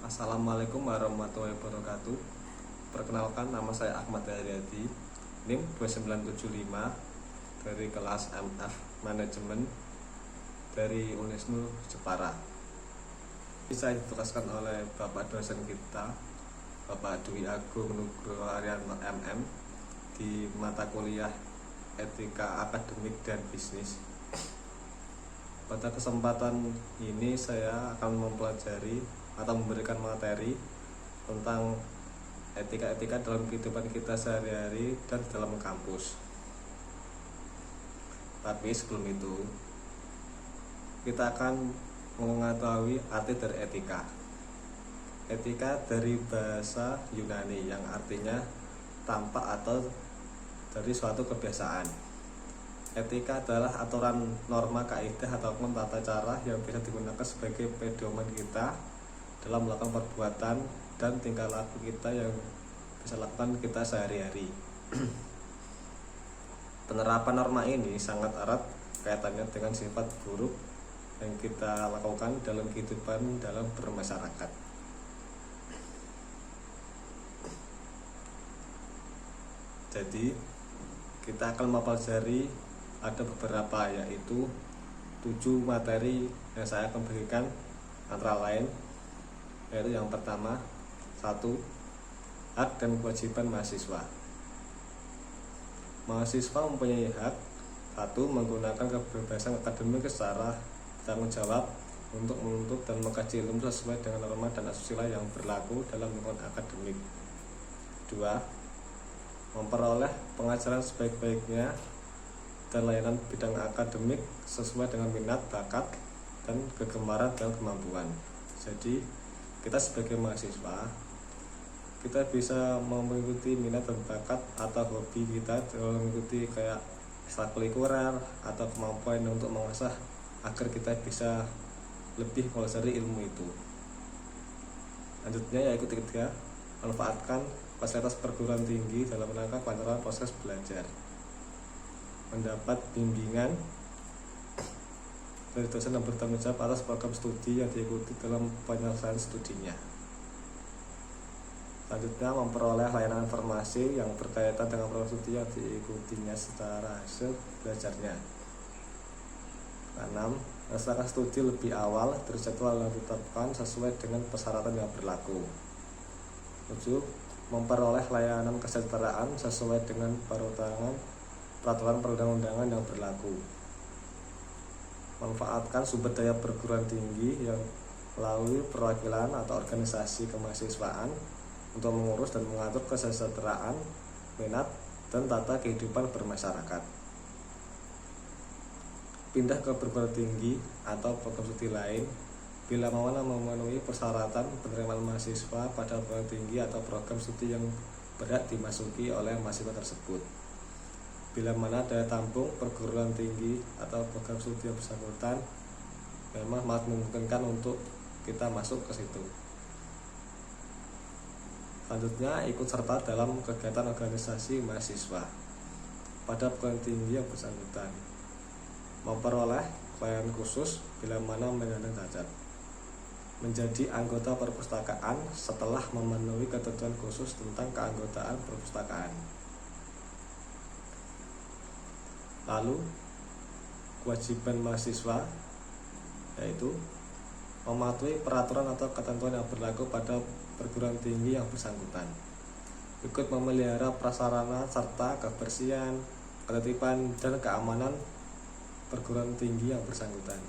Assalamualaikum warahmatullahi wabarakatuh. Perkenalkan, nama saya Ahmad Haryadi, NIM 2975 dari kelas MF Manajemen dari Unisnu Jepara. Bisa ditugaskan oleh Bapak dosen kita, Bapak Dwi Agung Nugroho Arianto MM, di mata kuliah Etika Akademik dan Bisnis. Pada kesempatan ini saya akan mempelajari atau memberikan materi tentang etika-etika dalam kehidupan kita sehari-hari dan dalam kampus. Tapi sebelum itu, kita akan mengetahui arti dari etika. Etika dari bahasa Yunani yang artinya tampak atau dari suatu kebiasaan. Etika adalah aturan, norma, kaidah ataupun tata cara yang bisa digunakan sebagai pedoman kita dalam melakukan perbuatan dan tingkah laku kita yang bisa lakukan kita sehari-hari. Penerapan norma ini sangat erat kaitannya dengan sifat buruk yang kita lakukan dalam kehidupan dalam bermasyarakat. Jadi kita akan mempelajari ada beberapa, yaitu 7 materi yang saya akan berikan, antara lain yaitu yang pertama, 1. Hak dan kewajiban mahasiswa. Mahasiswa mempunyai hak 1. Menggunakan kebebasan akademik secara bertanggung jawab untuk menuntut dan mengkaji ilmu sesuai dengan norma dan asusila yang berlaku dalam lingkungan akademik. 2. Memperoleh pengajaran sebaik-baiknya dan layanan bidang akademik sesuai dengan minat, bakat, dan kegemaran dan kemampuan. Jadi kita sebagai mahasiswa, kita bisa mengikuti minat dan bakat atau hobi kita dalam mengikuti kayak ekstrakurikuler atau kemampuan untuk mengasah agar kita bisa lebih mempelajari ilmu itu. Lanjutnya yaitu 3. Manfaatkan fasilitas perguruan tinggi dalam rangka kelancaran proses belajar. Mendapat bimbingan dari dosen yang bertanggung jawab atas program studi yang diikuti dalam penyelesaian studinya. Selanjutnya, memperoleh layanan informasi yang berkaitan dengan program studi yang diikutinya secara hasil belajarnya. 6. Melaksanakan studi lebih awal dari jadwal yang ditetapkan sesuai dengan persyaratan yang berlaku. 7. Memperoleh layanan kesejahteraan sesuai dengan peraturan perundang-undangan yang berlaku. Manfaatkan sumber daya perguruan tinggi yang melalui perwakilan atau organisasi kemahasiswaan untuk mengurus dan mengatur kesejahteraan, minat, dan tata kehidupan bermasyarakat. Pindah ke perguruan tinggi atau program studi lain bila memenuhi persyaratan penerimaan mahasiswa pada perguruan tinggi atau program studi yang berhak dimasuki oleh mahasiswa tersebut. Bila mana daya tampung perguruan tinggi atau program studi yang bersangkutan memang memungkinkan untuk kita masuk ke situ. Selanjutnya, ikut serta dalam kegiatan organisasi mahasiswa pada perguruan tinggi yang bersangkutan. Memperoleh pelayanan khusus bila mana menyandang cacat. Menjadi anggota perpustakaan setelah memenuhi ketentuan khusus tentang keanggotaan perpustakaan. Lalu, kewajiban mahasiswa yaitu mematuhi peraturan atau ketentuan yang berlaku pada perguruan tinggi yang bersangkutan, ikut memelihara prasarana serta kebersihan, ketertiban, dan keamanan perguruan tinggi yang bersangkutan,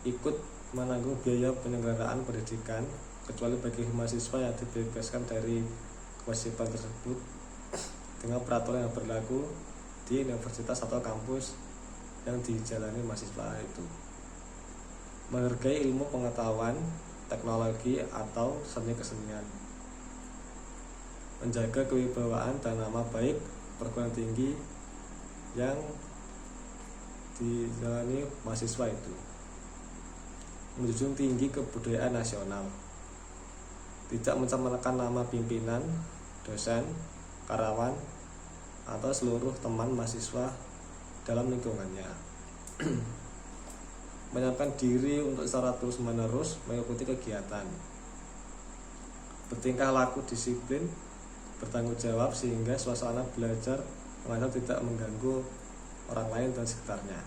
ikut menanggung biaya penyelenggaraan pendidikan kecuali bagi mahasiswa yang dibebaskan dari kewajiban tersebut dengan peraturan yang berlaku di universitas atau kampus yang dijalani mahasiswa itu. Menghargai ilmu pengetahuan, teknologi, atau seni kesenian. Menjaga kewibawaan dan nama baik perguruan tinggi yang dijalani mahasiswa itu. Menjunjung tinggi kebudayaan nasional. Tidak mencemarkan nama pimpinan, dosen, karyawan, atau seluruh teman mahasiswa dalam lingkungannya. Menyiapkan diri untuk secara terus-menerus mengikuti kegiatan, bertingkah laku disiplin, bertanggung jawab sehingga suasana belajar mengajar tidak mengganggu orang lain dan sekitarnya.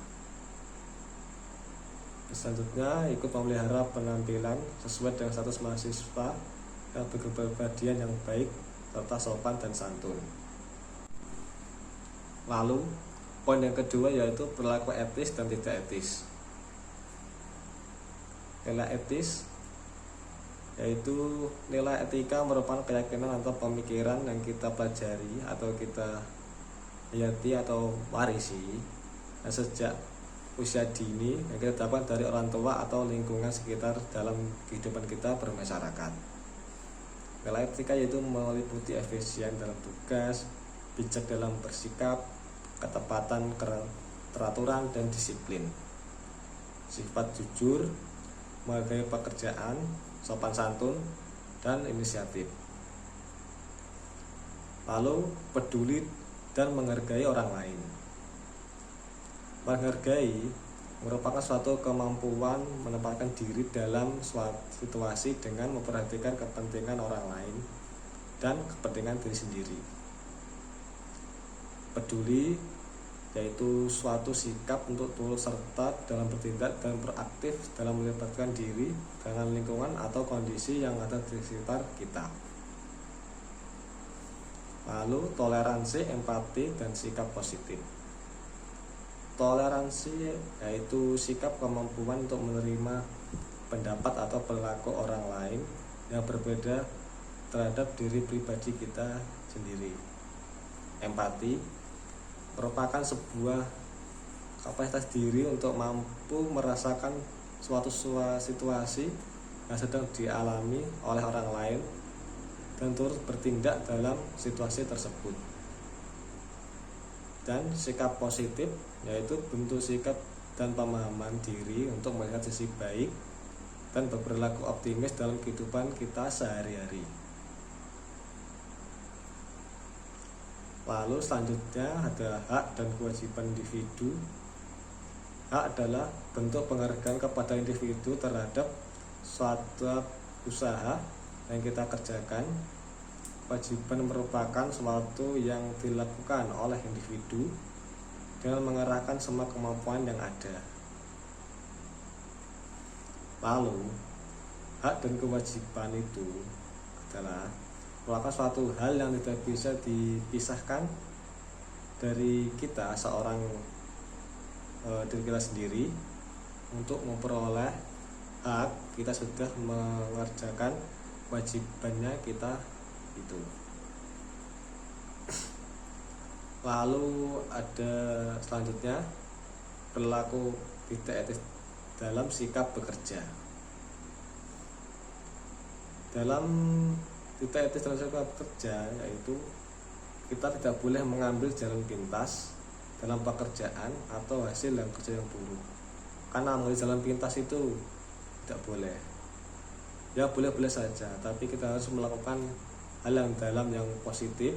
Selanjutnya, ikut memelihara penampilan sesuai dengan status mahasiswa yang berkepribadian yang baik serta sopan dan santun. Lalu, poin yang kedua yaitu perilaku etis dan tidak etis. Nilai etis yaitu nilai etika merupakan keyakinan atau pemikiran yang kita pelajari atau kita hayati atau warisi sejak usia dini yang kita dapatkan dari orang tua atau lingkungan sekitar dalam kehidupan kita bermasyarakat. Nilai etika yaitu meliputi efisien dalam tugas, bijak dalam bersikap, ketepatan, teraturan, dan disiplin, sifat jujur, menghargai pekerjaan, sopan santun, dan inisiatif. Lalu, peduli dan menghargai orang lain. Menghargai merupakan suatu kemampuan menempatkan diri dalam suatu situasi dengan memperhatikan kepentingan orang lain dan kepentingan diri sendiri. Peduli yaitu suatu sikap untuk turut serta dalam bertindak dan beraktif dalam melibatkan diri dengan lingkungan atau kondisi yang ada di sekitar kita. Lalu toleransi, empati, dan sikap positif. Toleransi yaitu sikap kemampuan untuk menerima pendapat atau perilaku orang lain yang berbeda terhadap diri pribadi kita sendiri. Empati merupakan sebuah kapasitas diri untuk mampu merasakan suatu situasi yang sedang dialami oleh orang lain dan turut bertindak dalam situasi tersebut. Dan sikap positif yaitu bentuk sikap dan pemahaman diri untuk melihat sisi baik dan berperilaku optimis dalam kehidupan kita sehari-hari. Lalu selanjutnya ada hak dan kewajiban individu. Hak adalah bentuk penghargaan kepada individu terhadap suatu usaha yang kita kerjakan. Kewajiban merupakan sesuatu yang dilakukan oleh individu dengan mengerahkan semua kemampuan yang ada. Lalu, hak dan kewajiban itu adalah merupakan suatu hal yang tidak bisa dipisahkan dari kita seorang diri kita sendiri. Untuk memperoleh hak, kita sudah mengerjakan kewajibannya kita itu. Lalu ada selanjutnya perilaku tidak etis dalam sikap bekerja. Dalam tidak etis dalam sikap bekerja yaitu kita tidak boleh mengambil jalan pintas dalam pekerjaan atau hasil yang kerja yang buruk. Karena mengambil jalan pintas itu tidak boleh. Ya boleh-boleh saja, tapi kita harus melakukan hal yang dalam yang positif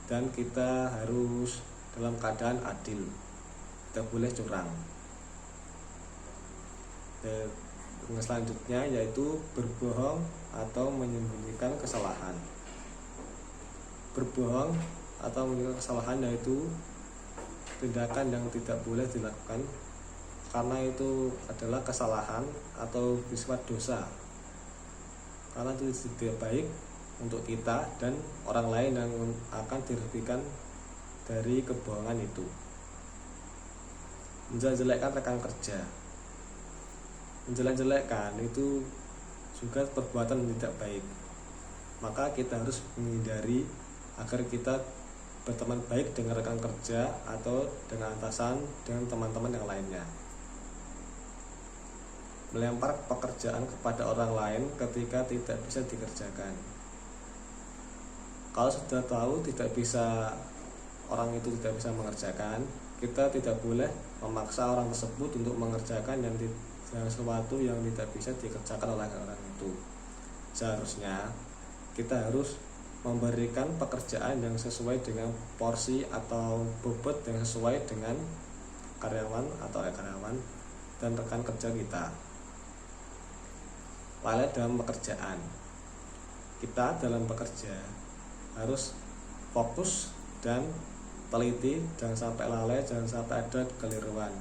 dan kita harus dalam keadaan adil. Tidak boleh curang. Yang selanjutnya yaitu berbohong atau menyembunyikan kesalahan. Berbohong atau menyembunyikan kesalahan yaitu tindakan yang tidak boleh dilakukan karena itu adalah kesalahan atau bersifat dosa. Karena itu tidak baik untuk kita dan orang lain yang akan dirugikan dari kebohongan itu. Menjelek-jelekkan rekan kerja. Menjelek-jelekkan itu juga perbuatan yang tidak baik. Maka kita harus menghindari agar kita berteman baik dengan rekan kerja atau dengan atasan, dengan teman-teman yang lainnya. Melempar pekerjaan kepada orang lain ketika tidak bisa dikerjakan. Kalau sudah tahu orang itu tidak bisa mengerjakan, kita tidak boleh memaksa orang tersebut untuk mengerjakan yang sesuatu yang tidak bisa dikerjakan oleh orang itu. Seharusnya kita harus memberikan pekerjaan yang sesuai dengan porsi atau bobot yang sesuai dengan karyawan atau karyawan dan rekan kerja kita. Lalai dalam pekerjaan, kita dalam bekerja harus fokus dan teliti, jangan sampai lalai, jangan sampai ada kekeliruan.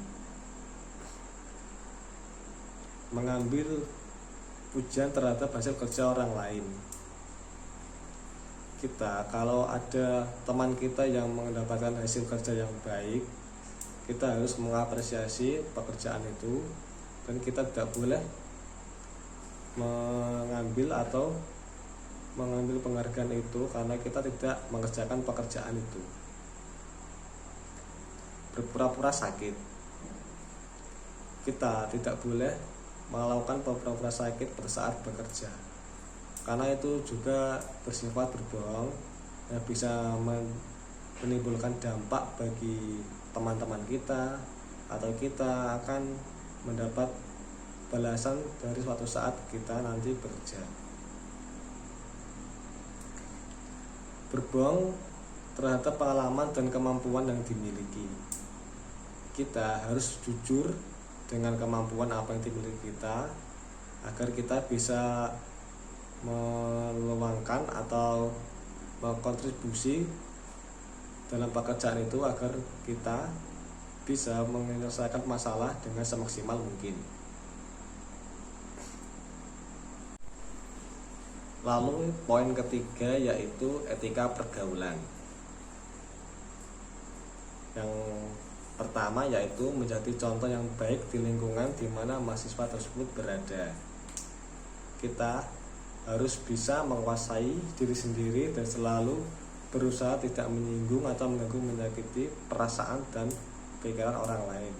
Mengambil pujian terhadap hasil kerja orang lain. Kita kalau ada teman kita yang mendapatkan hasil kerja yang baik, kita harus mengapresiasi pekerjaan itu, dan kita tidak boleh mengambil penghargaan itu karena kita tidak mengerjakan pekerjaan itu. Berpura-pura sakit, kita tidak boleh melakukan pura-pura sakit pada saat bekerja, karena itu juga bersifat berbohong yang bisa menimbulkan dampak bagi teman-teman kita, atau kita akan mendapat balasan dari suatu saat kita nanti bekerja. Berbohong terhadap pengalaman dan kemampuan yang dimiliki. Kita harus jujur dengan kemampuan apa yang dimiliki kita, agar kita bisa meluangkan atau berkontribusi dalam pekerjaan itu, agar kita bisa menyelesaikan masalah dengan semaksimal mungkin. Lalu poin ketiga yaitu etika pergaulan. Yang pertama yaitu menjadi contoh yang baik di lingkungan di mana mahasiswa tersebut berada. Kita harus bisa menguasai diri sendiri dan selalu berusaha tidak menyinggung atau mengganggu, menyakiti perasaan dan pikiran orang lain.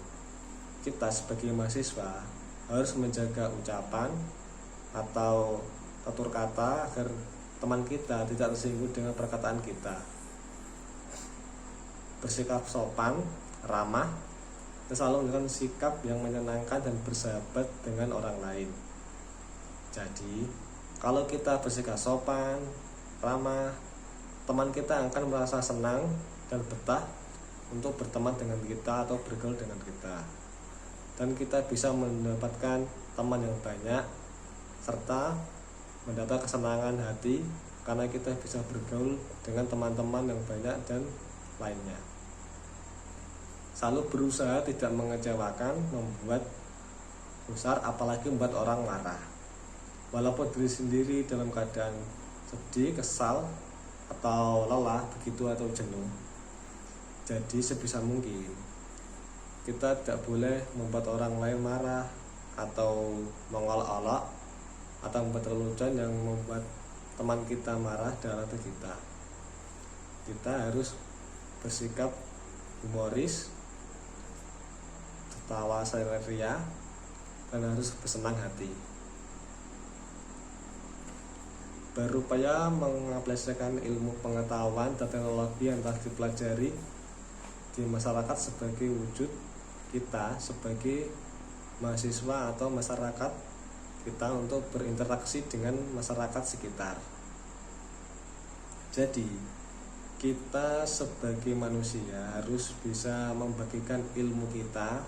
Kita sebagai mahasiswa harus menjaga ucapan atau tutur kata agar teman kita tidak tersinggung dengan perkataan kita. Bersikap sopan, ramah, dan selalu dengan sikap yang menyenangkan dan bersahabat dengan orang lain. Jadi, kalau kita bersikap sopan, ramah, teman kita akan merasa senang dan betah untuk berteman dengan kita atau bergaul dengan kita. Dan kita bisa mendapatkan teman yang banyak serta mendapat kesenangan hati karena kita bisa bergaul dengan teman-teman yang banyak dan lainnya. Selalu berusaha tidak mengecewakan, membuat besar, apalagi membuat orang marah. Walaupun diri sendiri dalam keadaan sedih, kesal, atau lelah begitu, atau jenuh. Jadi sebisa mungkin kita tidak boleh membuat orang lain marah atau mengolok-olok atau membuat lelucon yang membuat teman kita marah dan atau kita. Kita harus bersikap humoris, tertawa ceria, dan harus bersenang hati. Berupaya mengaplikasikan ilmu pengetahuan dan teknologi yang telah dipelajari di masyarakat sebagai wujud kita sebagai mahasiswa atau masyarakat kita untuk berinteraksi dengan masyarakat sekitar. Jadi kita sebagai manusia harus bisa membagikan ilmu kita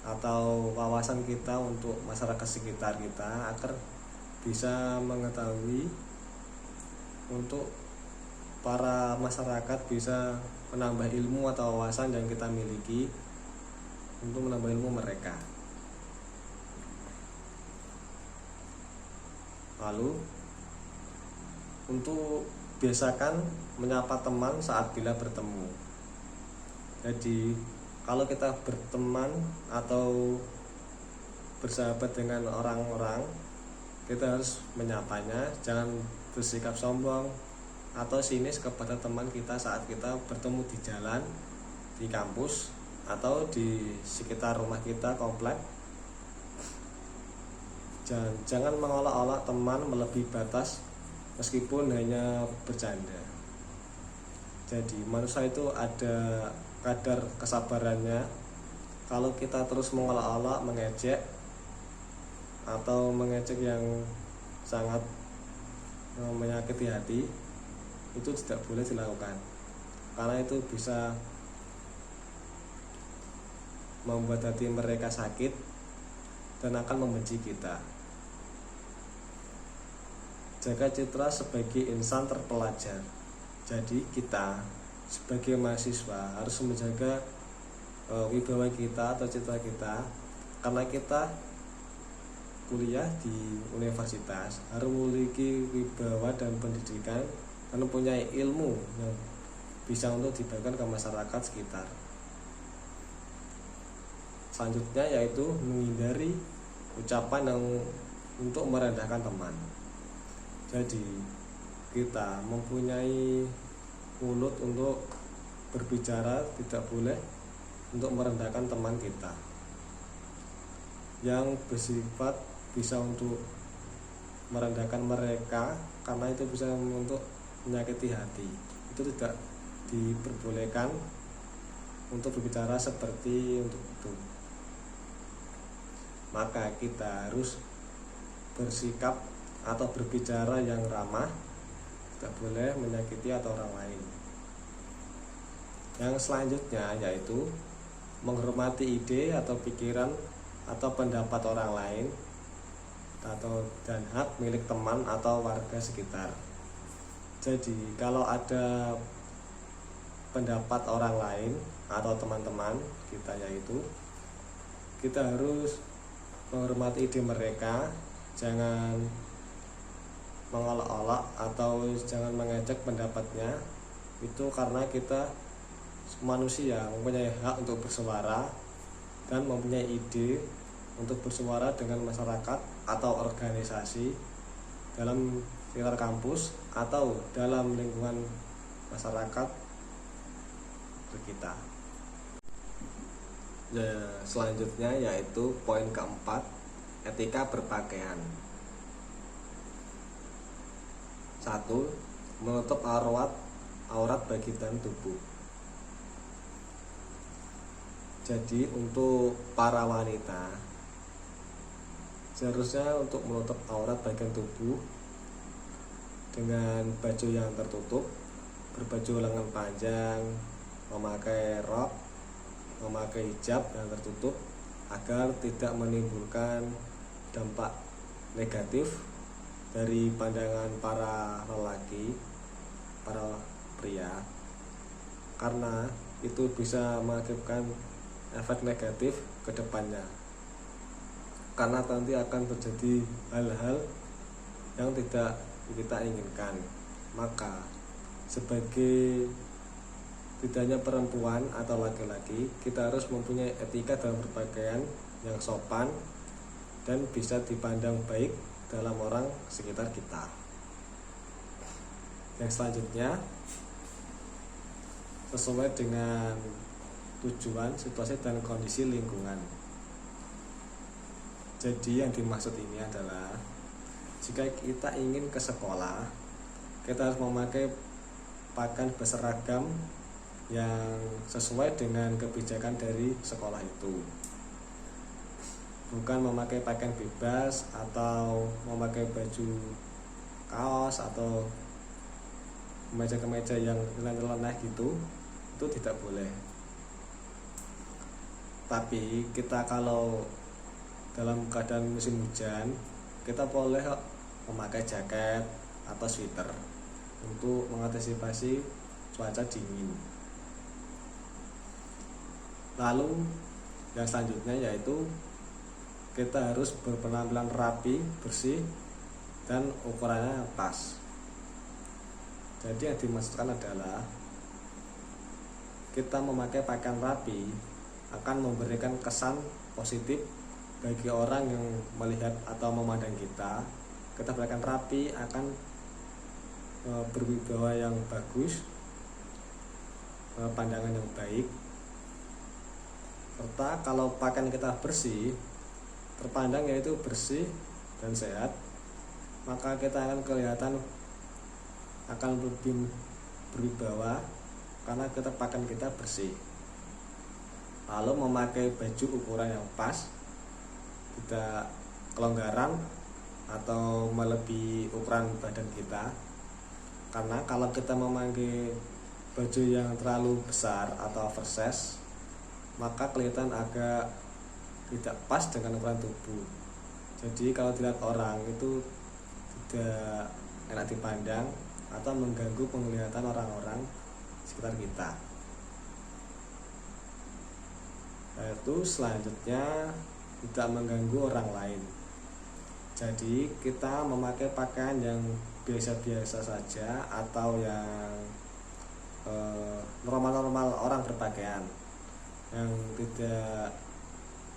atau wawasan kita untuk masyarakat sekitar kita, agar bisa mengetahui untuk para masyarakat bisa menambah ilmu atau wawasan yang kita miliki untuk menambah ilmu mereka. Lalu untuk biasakan menyapa teman saat bila bertemu. Jadi kalau kita berteman atau bersahabat dengan orang-orang, kita harus menyapanya, jangan bersikap sombong atau sinis kepada teman kita saat kita bertemu di jalan, di kampus, atau di sekitar rumah kita, komplek. Jangan mengolok-olok teman melebihi batas meskipun hanya bercanda. Jadi manusia itu ada kadar kesabarannya. Kalau kita terus mengolok-olok, mengejek atau mengejek yang sangat menyakiti hati, itu tidak boleh dilakukan, karena itu bisa membuat hati mereka sakit dan akan membenci kita. jaga citra sebagai insan terpelajar. Jadi kita sebagai mahasiswa harus menjaga wibawa kita atau citra kita, karena kita kuliah di universitas harus memiliki wibawa dan pendidikan dan mempunyai ilmu yang bisa untuk dibagikan ke masyarakat sekitar. Selanjutnya yaitu menghindari ucapan yang untuk merendahkan teman. Jadi kita mempunyai mulut untuk berbicara, tidak boleh untuk merendahkan teman kita yang bersifat bisa untuk merendahkan mereka, karena itu bisa untuk menyakiti hati. Itu tidak diperbolehkan untuk berbicara seperti untuk itu. Maka kita harus bersikap atau berbicara yang ramah, tidak boleh menyakiti atau orang lain. Yang selanjutnya yaitu menghormati ide atau pikiran atau pendapat orang lain dan hak milik teman atau warga sekitar. Jadi kalau ada pendapat orang lain atau teman-teman kita, yaitu kita harus menghormati ide mereka, jangan mengolok-olok atau jangan mengejek pendapatnya. Itu karena kita manusia mempunyai hak untuk bersuara dan mempunyai ide untuk bersuara dengan masyarakat atau organisasi dalam sekitar kampus atau dalam lingkungan masyarakat sekitar. Selanjutnya yaitu poin keempat, etika berpakaian. 1. Menutup aurat bagian tubuh. Jadi untuk para wanita seharusnya untuk menutup aurat bagian tubuh dengan baju yang tertutup, berbaju lengan panjang, memakai rok, memakai hijab yang tertutup, agar tidak menimbulkan dampak negatif dari pandangan para lelaki, para pria, karena itu bisa mengakibatkan efek negatif ke depannya, karena nanti akan terjadi hal-hal yang tidak kita inginkan. Maka sebagai tidak hanya perempuan atau laki-laki, kita harus mempunyai etika dalam berpakaian yang sopan dan bisa dipandang baik dalam orang sekitar kita. Yang selanjutnya, sesuai dengan tujuan, situasi, dan kondisi lingkungan. Jadi yang dimaksud ini adalah jika kita ingin ke sekolah, kita harus memakai pakaian berseragam yang sesuai dengan kebijakan dari sekolah itu, bukan memakai pakaian bebas atau memakai baju kaos atau kemeja-kemeja yang nyeleneh gitu. Itu tidak boleh. Tapi kita kalau dalam keadaan musim hujan, kita boleh memakai jaket atau sweater untuk mengantisipasi cuaca dingin. Lalu yang selanjutnya yaitu kita harus berpenampilan rapi, bersih, dan ukurannya pas. Jadi yang dimaksudkan adalah kita memakai pakaian rapi akan memberikan kesan positif bagi orang yang melihat atau memandang kita. Kita pakaian rapi akan berwibawa yang bagus, pandangan yang baik. Serta kalau pakaian kita bersih, terpandang yaitu bersih dan sehat, maka kita akan kelihatan akan lebih berwibawa karena pakaian kita bersih. Lalu memakai baju ukuran yang pas, tidak kelonggaran atau melebihi ukuran badan kita, karena kalau kita memakai baju yang terlalu besar atau oversize, maka kelihatan agak tidak pas dengan ukuran tubuh. Jadi kalau dilihat orang itu tidak enak dipandang atau mengganggu penglihatan orang-orang sekitar kita. Yaitu selanjutnya tidak mengganggu orang lain. Jadi kita memakai pakaian yang biasa-biasa saja atau yang normal-normal orang berpakaian, yang tidak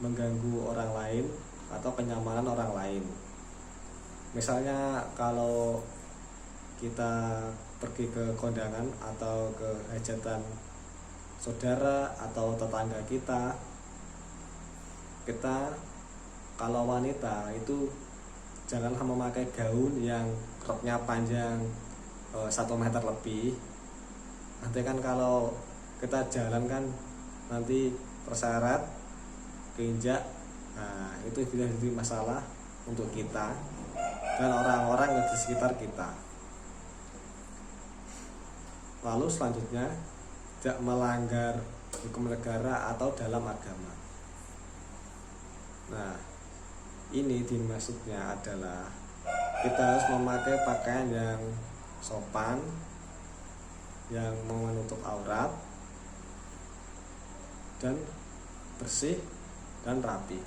mengganggu orang lain atau kenyamanan orang lain. Misalnya kalau kita pergi ke kondangan atau ke hajatan saudara atau tetangga kita kalau wanita itu janganlah memakai gaun yang roknya panjang 1 meter lebih. Nanti kan kalau kita jalan kan nanti terseret, keinjak, nah itu bisa jadi masalah untuk kita dan orang-orang di sekitar kita. Lalu selanjutnya tidak melanggar hukum negara atau dalam agama. Nah, ini dimaksudnya adalah kita harus memakai pakaian yang sopan, yang menutup aurat, dan bersih dan rapi.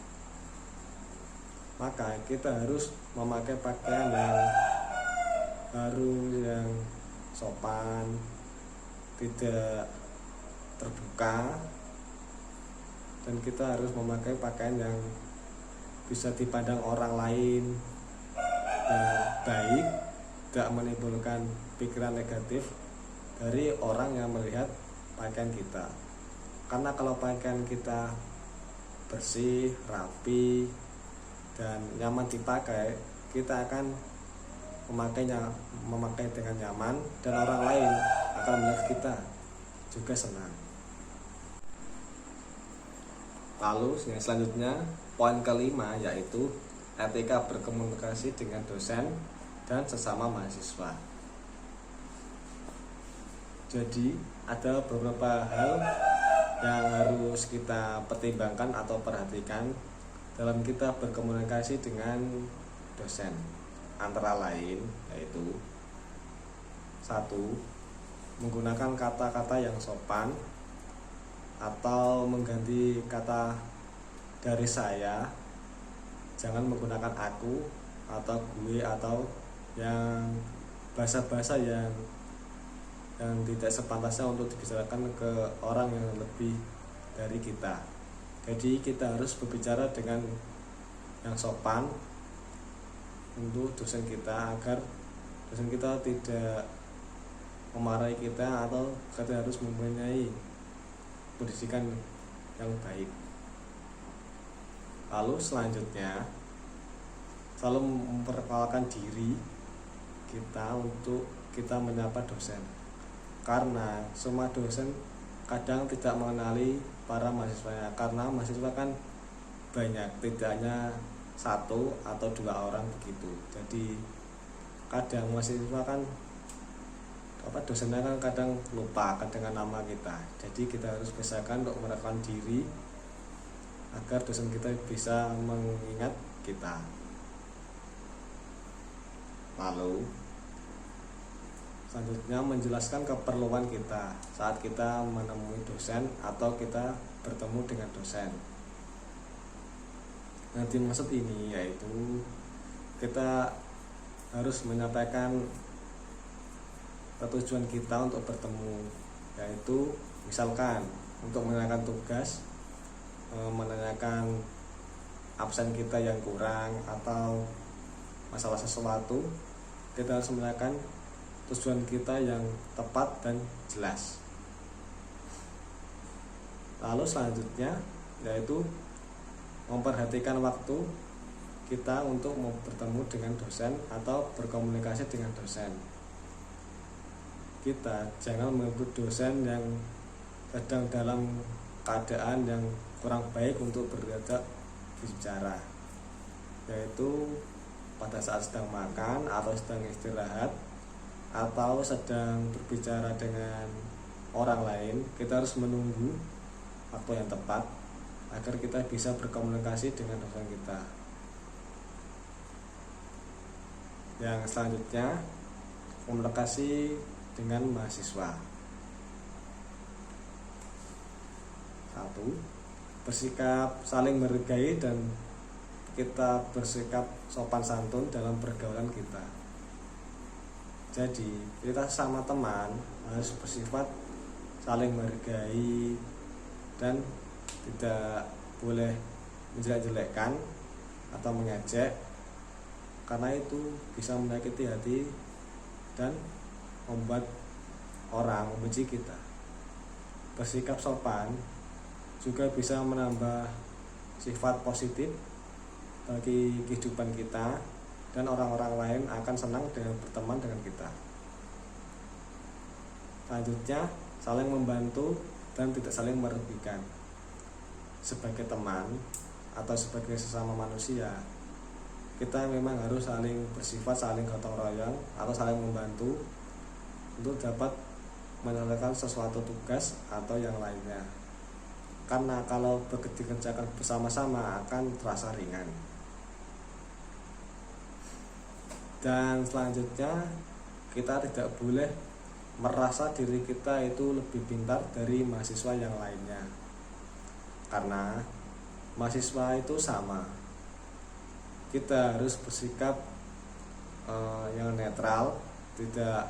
Maka kita harus memakai pakaian yang sopan, tidak terbuka, dan kita harus memakai pakaian yang bisa dipandang orang lain yang baik, tidak menimbulkan pikiran negatif dari orang yang melihat pakaian kita. Karena kalau pakaian kita bersih, rapi, dan nyaman dipakai, kita akan memakai dengan nyaman dan orang lain akan melihat kita juga senang. Lalu yang selanjutnya poin kelima yaitu etika berkomunikasi dengan dosen dan sesama mahasiswa. Jadi ada beberapa hal yang harus kita pertimbangkan atau perhatikan dalam kita berkomunikasi dengan dosen. Antara lain yaitu 1. Menggunakan kata-kata yang sopan atau mengganti kata dari saya, jangan menggunakan aku atau gue atau yang bahasa-bahasa yang tidak sepantasnya untuk dibicarakan ke orang yang lebih dari kita. Jadi kita harus berbicara dengan yang sopan untuk dosen kita agar dosen kita tidak memarahi kita atau kita harus mempunyai pendidikan yang baik. Lalu selanjutnya selalu memperkenalkan diri kita untuk kita menyapa dosen, karena semua dosen kadang tidak mengenali para mahasiswanya, karena mahasiswa kan banyak, tidak hanya 1 atau 2 orang begitu. Jadi kadang mahasiswa kan dosennya kan kadang lupa dengan nama kita. Jadi kita harus biasakan untuk mengenalkan diri agar dosen kita bisa mengingat kita. Lalu selanjutnya menjelaskan keperluan kita saat kita menemui dosen atau kita bertemu dengan dosen. Nah, dimaksud ini yaitu kita harus menyampaikan tujuan kita untuk bertemu, yaitu misalkan untuk menanyakan tugas, menanyakan absen kita yang kurang atau masalah sesuatu. Kita harus menanyakan tujuan kita yang tepat dan jelas. Lalu selanjutnya yaitu memperhatikan waktu kita untuk bertemu dengan dosen atau berkomunikasi dengan dosen. Kita jangan menyebut dosen yang sedang dalam keadaan yang kurang baik untuk berbicara, yaitu pada saat sedang makan atau sedang istirahat atau sedang berbicara dengan orang lain. Kita harus menunggu waktu yang tepat agar kita bisa berkomunikasi dengan dosen kita. Yang selanjutnya komunikasi dengan mahasiswa. 1. Bersikap saling menghargai dan kita bersikap sopan santun dalam pergaulan kita. Jadi kita sama teman harus bersifat saling menghargai dan tidak boleh menjelek-jelekkan atau mengejek, karena itu bisa menyakiti hati dan membuat orang membenci kita. Bersikap sopan juga bisa menambah sifat positif bagi kehidupan kita, dan orang-orang lain akan senang dengan berteman dengan kita. Selanjutnya, saling membantu dan tidak saling merugikan. Sebagai teman atau sebagai sesama manusia, kita memang harus saling bersifat saling gotong royong atau saling membantu untuk dapat menyelesaikan sesuatu tugas atau yang lainnya. Karena kalau dikerjakan bersama-sama akan terasa ringan. Dan selanjutnya, kita tidak boleh merasa diri kita itu lebih pintar dari mahasiswa yang lainnya. Karena mahasiswa itu sama. Kita harus bersikap yang netral, tidak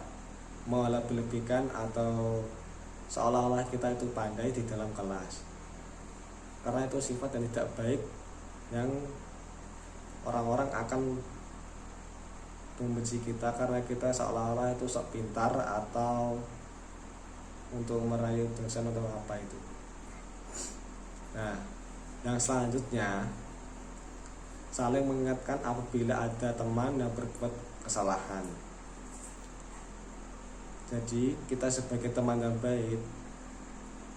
melebih-lebihkan atau seolah-olah kita itu pandai di dalam kelas. Karena itu sifat yang tidak baik, yang orang-orang akan membenci kita karena kita seolah-olah itu sok pintar atau untuk meraih dosen atau apa itu. Nah, yang selanjutnya, saling mengingatkan apabila ada teman yang berbuat kesalahan. Jadi kita sebagai teman yang baik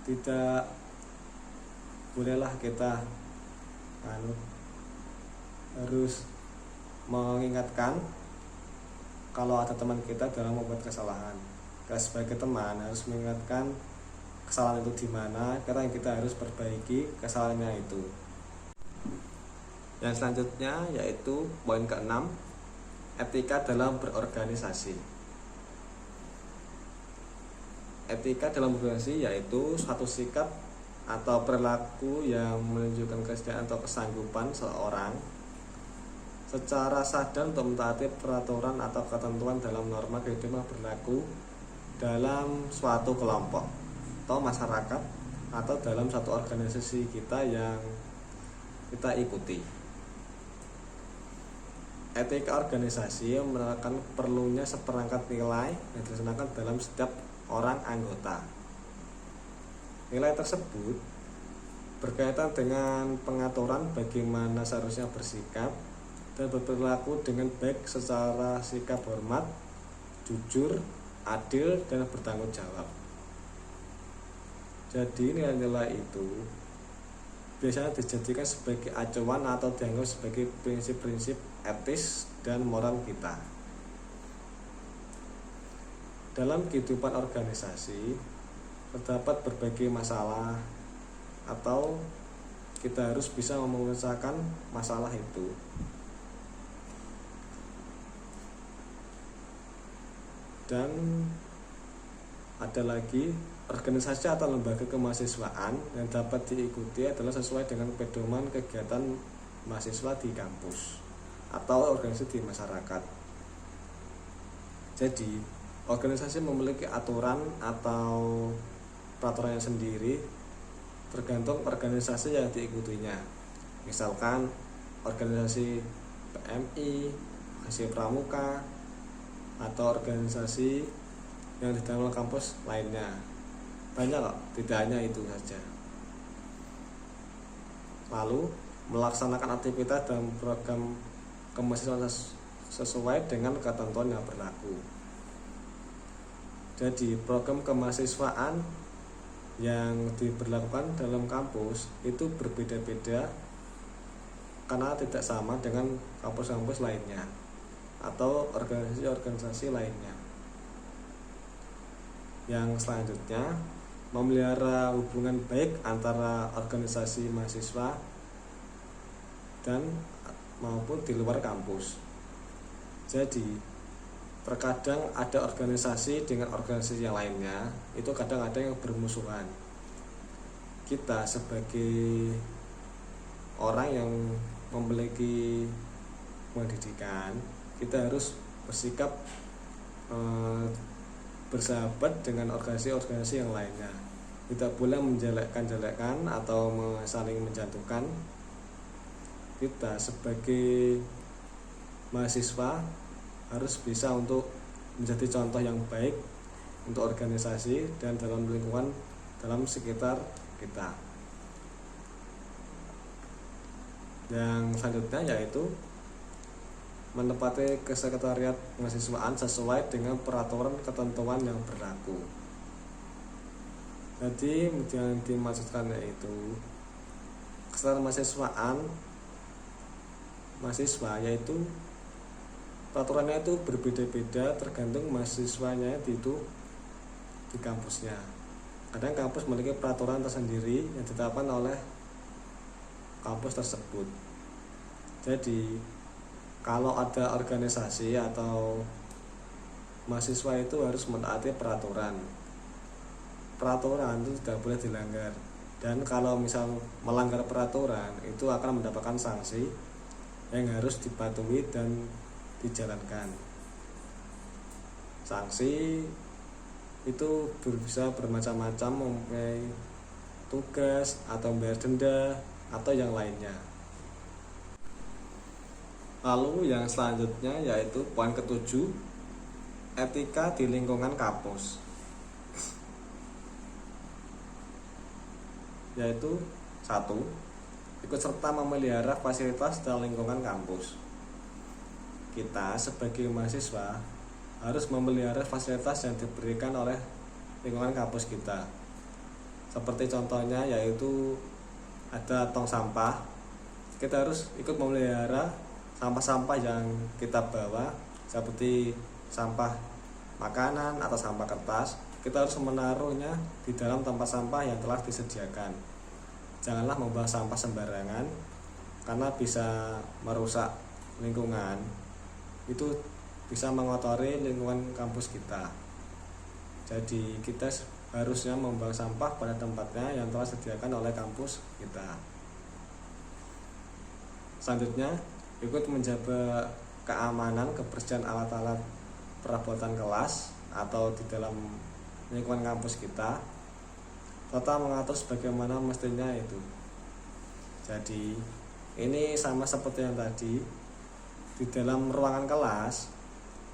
tidak bolehlah kita harus mengingatkan kalau ada teman kita dalam membuat kesalahan. Kita sebagai teman harus mengingatkan kesalahan itu di mana, karena kita harus perbaiki kesalahannya itu. Yang selanjutnya yaitu poin ke-6, etika dalam berorganisasi. Etika dalam berorganisasi yaitu suatu sikap atau perilaku yang menunjukkan kesediaan atau kesanggupan seseorang secara sadar untuk mentaati peraturan atau ketentuan dalam norma kehidupan berlaku dalam suatu kelompok atau masyarakat atau dalam satu organisasi kita yang kita ikuti. Etika organisasi menerapkan perlunya seperangkat nilai yang dilaksanakan dalam setiap orang anggota. Nilai tersebut berkaitan dengan pengaturan bagaimana seharusnya bersikap dan berperilaku dengan baik secara sikap hormat, jujur, adil, dan bertanggung jawab. Jadi nilai-nilai itu biasanya dijadikan sebagai acuan atau dianggap sebagai prinsip-prinsip etis dan moral kita. Dalam kehidupan organisasi terdapat berbagai masalah atau kita harus bisa menyelesaikan masalah itu. Dan ada lagi, organisasi atau lembaga kemahasiswaan yang dapat diikuti adalah sesuai dengan pedoman kegiatan mahasiswa di kampus atau organisasi di masyarakat. Jadi, organisasi memiliki aturan atau peraturannya sendiri tergantung organisasi yang diikutinya. Misalkan organisasi PMI, organisasi pramuka, atau organisasi yang di dalam kampus lainnya. Banyak kok, tidak hanya itu saja. Lalu melaksanakan aktivitas dalam program kemahasiswaan sesuai dengan ketentuan yang berlaku. Jadi program kemahasiswaan yang diberlakukan dalam kampus itu berbeda-beda karena tidak sama dengan kampus-kampus lainnya atau organisasi-organisasi lainnya. Yang selanjutnya, memelihara hubungan baik antara organisasi mahasiswa dan maupun di luar kampus. Jadi terkadang ada organisasi dengan organisasi yang lainnya, itu kadang ada yang bermusuhan. Kita sebagai orang yang memiliki pendidikan, kita harus bersikap bersahabat dengan organisasi-organisasi yang lainnya. Tidak boleh menjelek-jelekan atau saling menjatuhkan. Kita sebagai mahasiswa harus bisa untuk menjadi contoh yang baik untuk organisasi dan dalam lingkungan dalam sekitar kita. Yang selanjutnya yaitu menempati kesekretariat mahasiswaan sesuai dengan peraturan ketentuan yang berlaku. Jadi yang dimaksudkan yaitu kesekretariat mahasiswaan mahasiswa, yaitu peraturannya itu berbeda-beda tergantung mahasiswanya itu di kampusnya. Kadang kampus memiliki peraturan tersendiri yang ditetapkan oleh kampus tersebut. Jadi kalau ada organisasi atau mahasiswa itu harus menaati peraturan. Peraturan itu tidak boleh dilanggar. Dan kalau misal melanggar peraturan itu akan mendapatkan sanksi yang harus dipatuhi dan dijalankan. Sanksi itu bisa bermacam-macam, mempunyai tugas atau bayar denda atau yang lainnya. Lalu yang selanjutnya yaitu poin ke-7, etika di lingkungan kampus. Yaitu 1. Ikut serta memelihara fasilitas dalam lingkungan kampus. Kita sebagai mahasiswa harus memelihara fasilitas yang diberikan oleh lingkungan kampus kita. Seperti contohnya yaitu ada tong sampah. Kita harus ikut memelihara sampah-sampah yang kita bawa, seperti sampah makanan atau sampah kertas. Kita harus menaruhnya di dalam tempat sampah yang telah disediakan. Janganlah membuang sampah sembarangan, karena bisa merusak lingkungan. Itu bisa mengotori lingkungan kampus kita. Jadi kita harusnya membuang sampah pada tempatnya yang telah disediakan oleh kampus kita. Selanjutnya, ikut menjaga keamanan kebersihan alat-alat perabotan kelas atau di dalam lingkungan kampus kita, serta mengatur sebagaimana mestinya itu. Jadi ini sama seperti yang tadi, di dalam ruangan kelas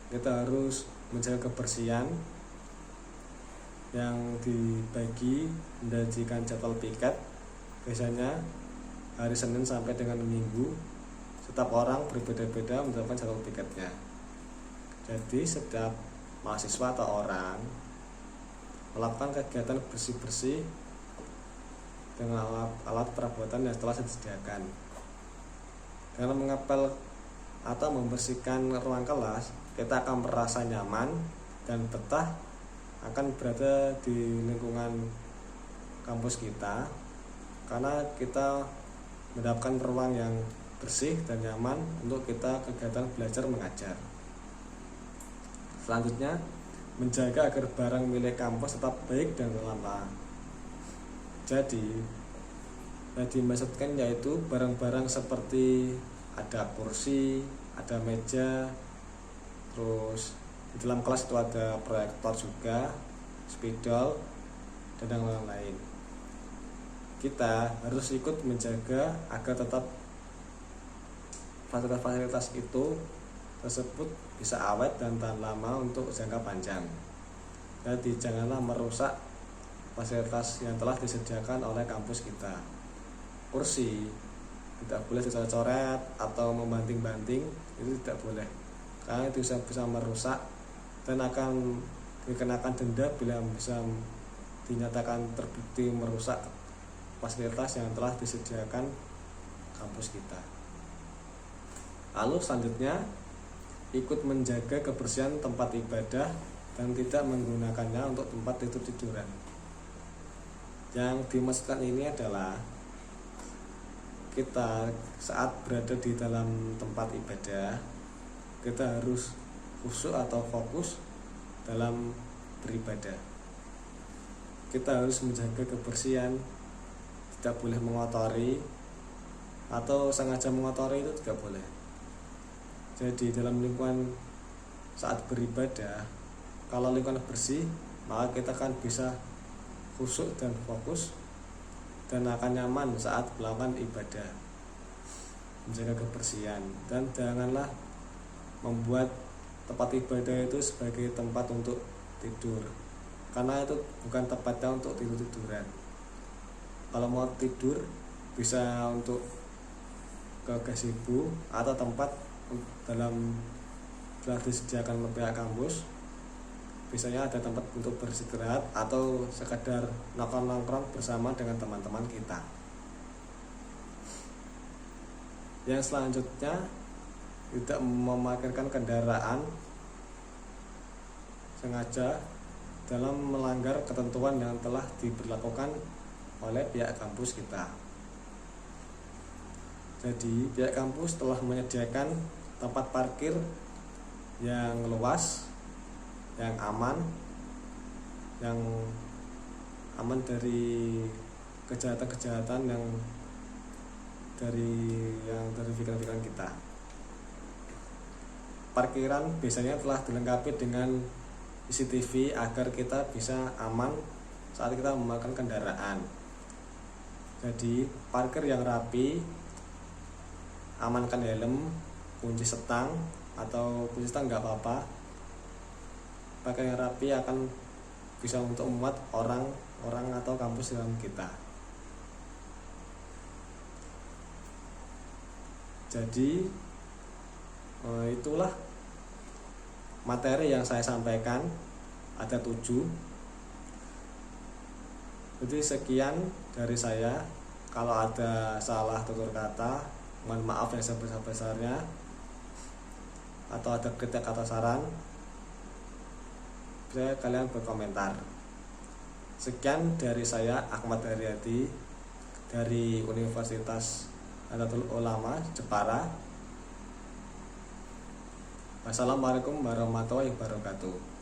kita harus menjaga kebersihan yang dibagi menjadikan jadwal piket. Biasanya hari Senin sampai dengan Minggu, setiap orang berbeda-beda mendapatkan jadwal piketnya. Jadi setiap mahasiswa atau orang melakukan kegiatan bersih-bersih dengan alat perabotan yang telah disediakan. Dengan mengepel atau membersihkan ruang kelas, kita akan merasa nyaman dan betah akan berada di lingkungan kampus kita, karena kita mendapatkan ruang yang bersih dan nyaman untuk kita kegiatan belajar mengajar. Selanjutnya, menjaga agar barang milik kampus tetap baik dan lama. Jadi yang dimaksudkan yaitu barang-barang seperti ada kursi, ada meja, terus di dalam kelas itu ada proyektor juga, spidol, dan yang lain-lain. Kita harus ikut menjaga agar tetap fasilitas-fasilitas itu tersebut bisa awet dan tahan lama untuk jangka panjang. Jadi janganlah merusak fasilitas yang telah disediakan oleh kampus kita. Kursi tidak boleh dicoret-coret atau membanting-banting, itu tidak boleh, karena itu bisa merusak dan akan dikenakan denda bila bisa dinyatakan terbukti merusak fasilitas yang telah disediakan kampus kita. Lalu selanjutnya, ikut menjaga kebersihan tempat ibadah dan tidak menggunakannya untuk tempat tidur-tiduran. Yang dimaksudkan ini adalah kita saat berada di dalam tempat ibadah, kita harus khusyuk atau fokus dalam beribadah. Kita harus menjaga kebersihan, tidak boleh mengotori atau sengaja mengotori, itu tidak boleh. Jadi dalam lingkungan saat beribadah, kalau lingkungan bersih, maka kita akan bisa khusyuk dan fokus dan akan nyaman saat melakukan ibadah. Menjaga kebersihan, dan janganlah membuat tempat ibadah itu sebagai tempat untuk tidur, karena itu bukan tempatnya untuk tidur-tiduran. Kalau mau tidur bisa untuk ke gazebo atau tempat dalam telah disediakan oleh pihak kampus. Biasanya ada tempat untuk beristirahat atau sekadar nongkrong-nongkrong bersama dengan teman-teman kita. Yang selanjutnya, tidak memarkirkan kendaraan sengaja dalam melanggar ketentuan yang telah diberlakukan oleh pihak kampus kita. Jadi pihak kampus telah menyediakan tempat parkir yang luas, yang aman dari kejahatan-kejahatan yang dari pikiran-pikiran kita. Parkiran biasanya telah dilengkapi dengan CCTV agar kita bisa aman saat kita memakan kendaraan. Jadi parkir yang rapi, amankan helm, kunci stang atau kunci stang nggak apa-apa. Pakai yang rapi akan bisa untuk memuat orang atau kampus dalam kita. Jadi itulah materi yang saya sampaikan, ada 7. Jadi sekian dari saya. Kalau ada salah tutur kata, mohon maaf yang sebesar-besarnya. Atau ada kritik atau saran, bisa kalian berkomentar. Sekian dari saya, Ahmad Haryadi dari Universitas Nahdlatul Ulama Jepara. Wassalamualaikum warahmatullahi wabarakatuh.